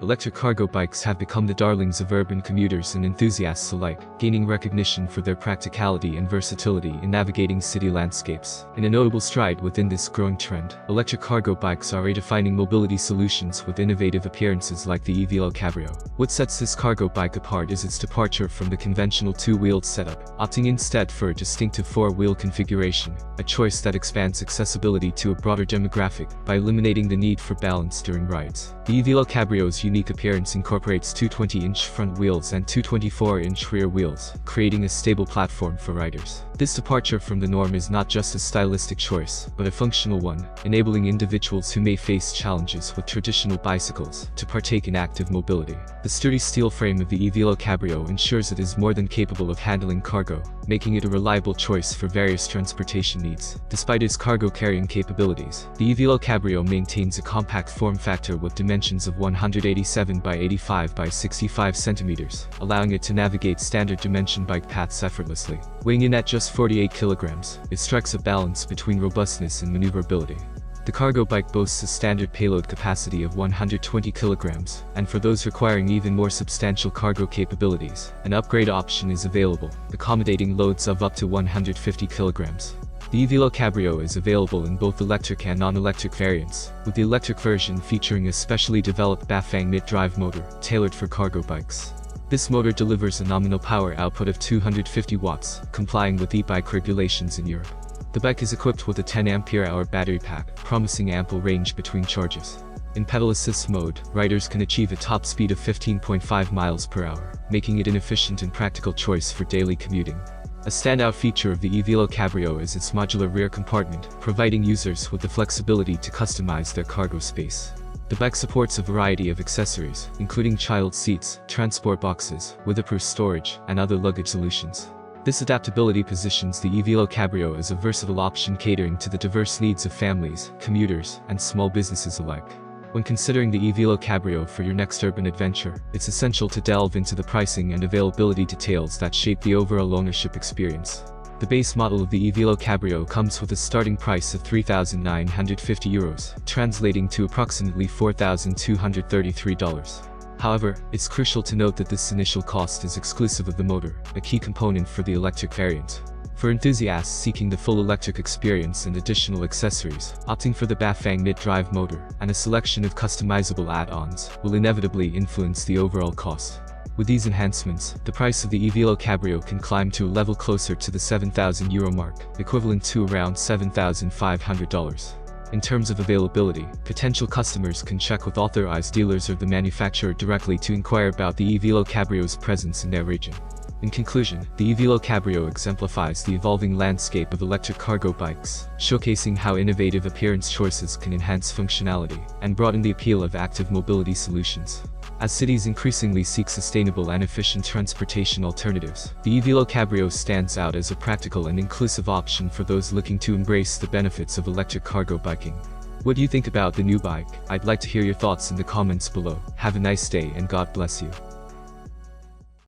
Electric cargo bikes have become the darlings of urban commuters and enthusiasts alike, gaining recognition for their practicality and versatility in navigating city landscapes. In a notable stride within this growing trend, electric cargo bikes are redefining mobility solutions with innovative appearances like the E-Velo-Cabrio. What sets this cargo bike apart is its departure from the conventional two-wheeled setup, opting instead for a distinctive four-wheel configuration, a choice that expands accessibility to a broader demographic by eliminating the need for balance during rides. The E-Velo-Cabrio's unique appearance incorporates two 20-inch front wheels and two 24-inch rear wheels, creating a stable platform for riders. This departure from the norm is not just a stylistic choice, but a functional one, enabling individuals who may face challenges with traditional bicycles to partake in active mobility. The sturdy steel frame of the E-Velo-Cabrio ensures it is more than capable of handling cargo, making it a reliable choice for various transportation needs. Despite its cargo carrying capabilities, the E-Velo-Cabrio maintains a compact form factor with dimensions of 187 by 85 by 65 centimeters, allowing it to navigate standard dimension bike paths effortlessly. Weighing in at just 48 kilograms, it strikes a balance between robustness and maneuverability. The cargo bike boasts a standard payload capacity of 120 kilograms, and for those requiring even more substantial cargo capabilities, an upgrade option is available, accommodating loads of up to 150 kilograms. The E-Velo-Cabrio is available in both electric and non-electric variants, with the electric version featuring a specially developed Bafang mid-drive motor, tailored for cargo bikes. This motor delivers a nominal power output of 250 watts, complying with e-bike regulations in Europe. The bike is equipped with a 10 ampere-hour battery pack, promising ample range between charges. In pedal assist mode, riders can achieve a top speed of 15.5 miles per hour, making it an efficient and practical choice for daily commuting. A standout feature of the E-Velo-Cabrio is its modular rear compartment, providing users with the flexibility to customize their cargo space. The bike supports a variety of accessories, including child seats, transport boxes, weatherproof storage, and other luggage solutions. This adaptability positions the E-Velo-Cabrio as a versatile option catering to the diverse needs of families, commuters, and small businesses alike. When considering the E-Velo-Cabrio for your next urban adventure, it's essential to delve into the pricing and availability details that shape the overall ownership experience. The base model of the E-Velo-Cabrio comes with a starting price of €3,950, translating to approximately $4,233. However, it's crucial to note that this initial cost is exclusive of the motor, a key component for the electric variant. For enthusiasts seeking the full electric experience and additional accessories, opting for the Bafang mid-drive motor and a selection of customizable add-ons will inevitably influence the overall cost. With these enhancements, the price of the E-Velo-Cabrio can climb to a level closer to the €7,000 mark, equivalent to around $7,500. In terms of availability, potential customers can check with authorized dealers or the manufacturer directly to inquire about the E-Velo-Cabrio's presence in their region. In conclusion, the E-Velo-Cabrio exemplifies the evolving landscape of electric cargo bikes, showcasing how innovative appearance choices can enhance functionality and broaden the appeal of active mobility solutions. As cities increasingly seek sustainable and efficient transportation alternatives, the E-Velo-Cabrio stands out as a practical and inclusive option for those looking to embrace the benefits of electric cargo biking. What do you think about the new bike? I'd like to hear your thoughts in the comments below. Have a nice day and God bless you.